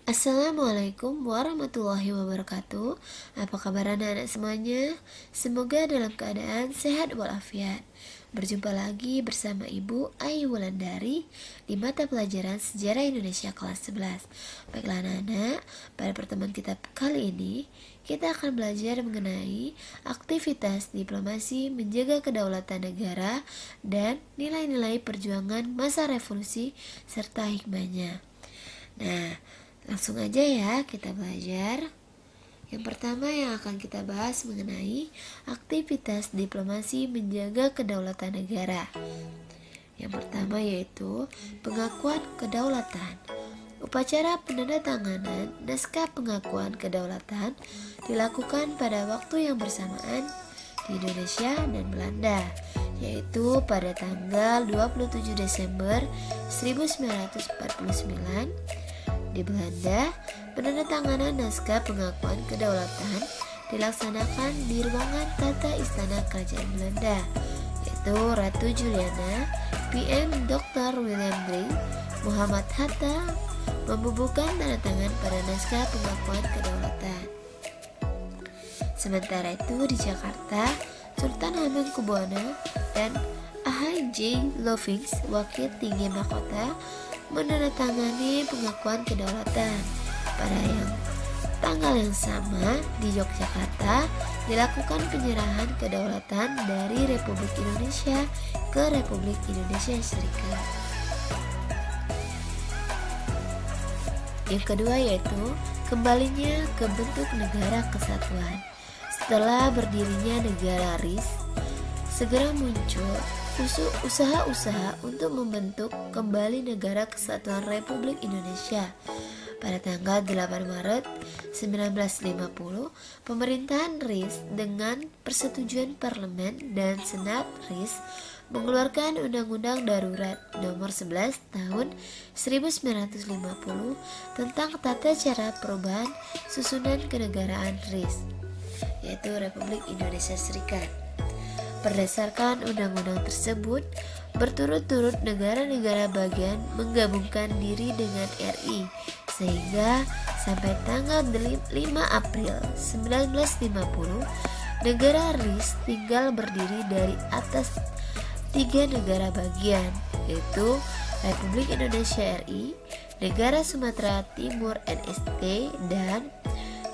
Assalamualaikum warahmatullahi wabarakatuh. Apa kabar anak-anak semuanya? Semoga dalam keadaan sehat walafiat. Berjumpa lagi bersama Ibu Ayu Wulandari di mata pelajaran Sejarah Indonesia kelas 11. Baiklah anak-anak, pada pertemuan kita kali ini kita akan belajar mengenai aktivitas diplomasi menjaga kedaulatan negara dan nilai-nilai perjuangan masa revolusi serta hikmahnya. Nah, langsung aja ya kita belajar. Yang pertama yang akan kita bahas mengenai aktivitas diplomasi menjaga kedaulatan negara. Yang pertama yaitu pengakuan kedaulatan. Upacara penandatanganan naskah pengakuan kedaulatan dilakukan pada waktu yang bersamaan di Indonesia dan Belanda, yaitu pada tanggal 27 Desember 1949. Di Belanda, penandatanganan naskah pengakuan kedaulatan dilaksanakan di ruangan tata istana kerajaan Belanda, yaitu Ratu Juliana, PM Dr. William Brink, Muhammad Hatta membubuhkan tanda tangan pada naskah pengakuan kedaulatan. Sementara itu di Jakarta, Sultan Hamengkubuwono dan A.H.J. Lovings, wakil tinggi mahkota, menandatangani pengakuan kedaulatan. Pada tanggal yang sama di Yogyakarta dilakukan penyerahan kedaulatan dari Republik Indonesia ke Republik Indonesia Serikat. Yang kedua yaitu kembalinya ke bentuk negara kesatuan. Setelah berdirinya negara RIS, segera muncul usaha-usaha untuk membentuk kembali Negara Kesatuan Republik Indonesia. Pada tanggal 8 Maret 1950, pemerintahan RIS dengan persetujuan Parlemen dan Senat RIS mengeluarkan Undang-Undang Darurat Nomor 11 Tahun 1950 tentang tata cara perubahan susunan kenegaraan RIS, yaitu Republik Indonesia Serikat. Berdasarkan undang-undang tersebut, berturut-turut negara-negara bagian menggabungkan diri dengan RI, sehingga sampai tanggal 5 April 1950, negara RIS tinggal berdiri dari atas 3 negara bagian, yaitu Republik Indonesia RI, Negara Sumatera Timur NST, dan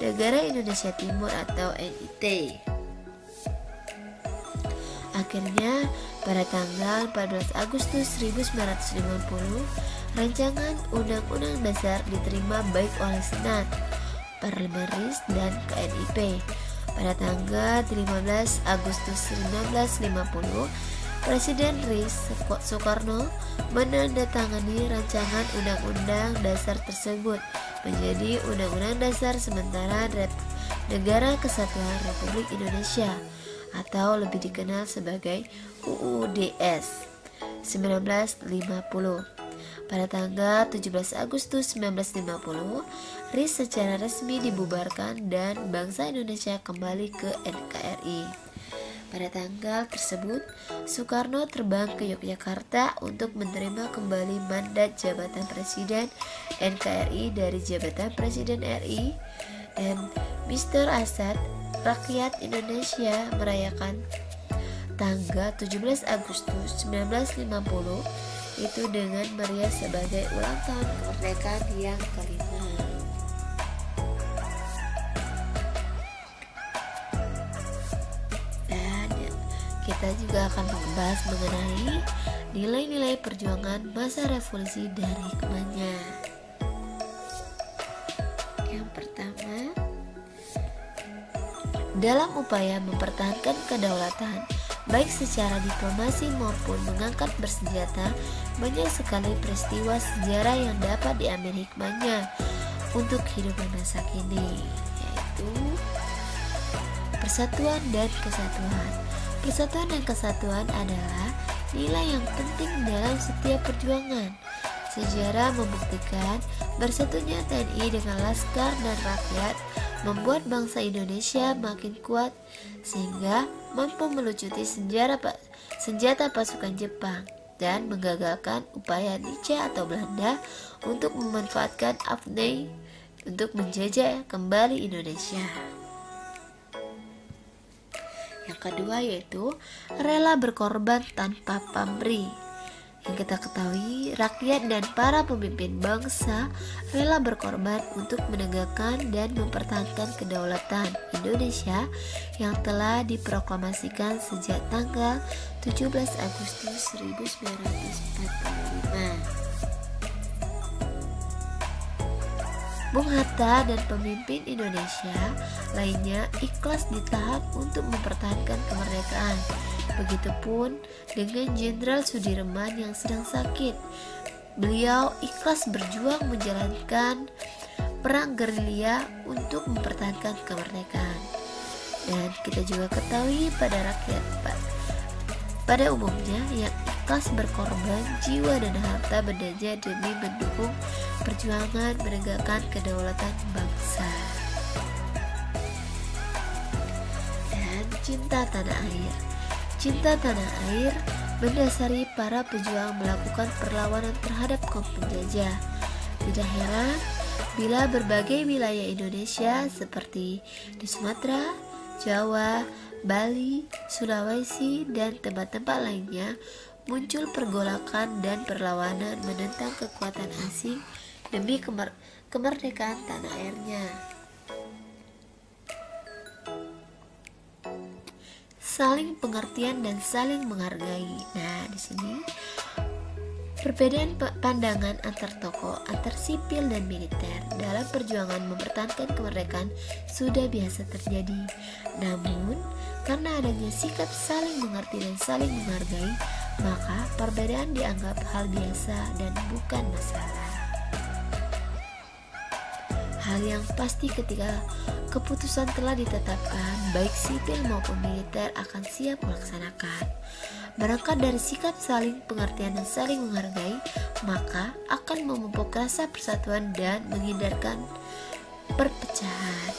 Negara Indonesia Timur atau NIT. Akhirnya, pada tanggal 14 Agustus 1950, rancangan Undang-Undang Dasar diterima baik oleh Senat, Parlemen RIS, dan KNIP. Pada tanggal 15 Agustus 1950, Presiden RIS Soekarno menandatangani rancangan Undang-Undang Dasar tersebut menjadi Undang-Undang Dasar Sementara Negara Kesatuan Republik Indonesia, atau lebih dikenal sebagai UUDS 1950. Pada tanggal 17 Agustus 1950, RIS secara resmi dibubarkan dan bangsa Indonesia kembali ke NKRI. Pada tanggal tersebut, Soekarno terbang ke Yogyakarta untuk menerima kembali mandat jabatan Presiden NKRI dari jabatan Presiden RI, dan Mr. Asad rakyat Indonesia merayakan tanggal 17 Agustus 1950 itu dengan meriah sebagai ulang tahun kemerdekaan yang kelima. Dan kita juga akan membahas mengenai nilai-nilai perjuangan masa revolusi dan hikmahnya. Yang pertama, dalam upaya mempertahankan kedaulatan, baik secara diplomasi maupun mengangkat bersenjata, banyak sekali peristiwa sejarah yang dapat diambil hikmahnya untuk kehidupan masa kini, yaitu persatuan dan kesatuan. Persatuan dan kesatuan adalah nilai yang penting dalam setiap perjuangan. Sejarah membuktikan bersatunya TNI dengan laskar dan rakyat membuat bangsa Indonesia makin kuat sehingga mampu melucuti senjata pasukan Jepang dan menggagalkan upaya Nietzsche atau Belanda untuk memanfaatkan Afne untuk menjajah kembali Indonesia. Yang kedua yaitu rela berkorban tanpa pamrih. Yang kita ketahui, rakyat dan para pemimpin bangsa rela berkorban untuk menegakkan dan mempertahankan kedaulatan Indonesia yang telah diproklamasikan sejak tanggal 17 Agustus 1945. Bung Hatta dan pemimpin Indonesia lainnya ikhlas ditahan untuk mempertahankan kemerdekaan. Begitupun dengan Jenderal Sudirman yang sedang sakit. Beliau ikhlas berjuang menjalankan perang gerilya untuk mempertahankan kemerdekaan. Dan kita juga ketahui pada rakyat pada umumnya yang ikhlas berkorban jiwa dan harta berdaya demi mendukung perjuangan menegakkan kedaulatan bangsa. Dan cinta tanah air. Cinta tanah air mendasari para pejuang melakukan perlawanan terhadap kaum penjajah. Tidak heran bila berbagai wilayah Indonesia seperti di Sumatera, Jawa, Bali, Sulawesi, dan tempat-tempat lainnya muncul pergolakan dan perlawanan menentang kekuatan asing demi kemerdekaan tanah airnya. Saling pengertian dan saling menghargai. Nah, di sini perbedaan pandangan antar tokoh, antar sipil dan militer dalam perjuangan mempertahankan kemerdekaan sudah biasa terjadi. Namun, karena adanya sikap saling mengerti dan saling menghargai, maka perbedaan dianggap hal biasa dan bukan masalah. Hal yang pasti ketika keputusan telah ditetapkan, baik sipil maupun militer akan siap melaksanakan. Berangkat dari sikap saling pengertian dan saling menghargai, maka akan memupuk rasa persatuan dan menghindarkan perpecahan.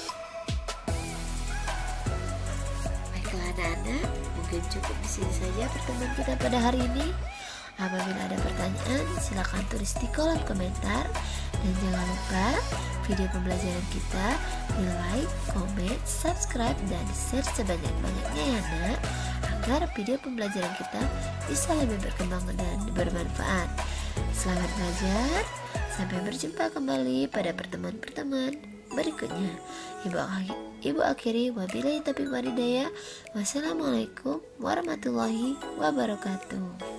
Baiklah anak-anak, mungkin cukup di sini saja pertemuan kita pada hari ini. Apabila ada pertanyaan, silakan tulis di kolom komentar. Dan jangan lupa video pembelajaran kita di like, comment, subscribe, dan share sebanyak-banyaknya ya nak, agar video pembelajaran kita bisa lebih berkembang dan bermanfaat. Selamat belajar, sampai berjumpa kembali pada pertemuan-pertemuan berikutnya. Ibu akhiri wabillahi taufiq wal hidayah. Wassalamualaikum warahmatullahi wabarakatuh.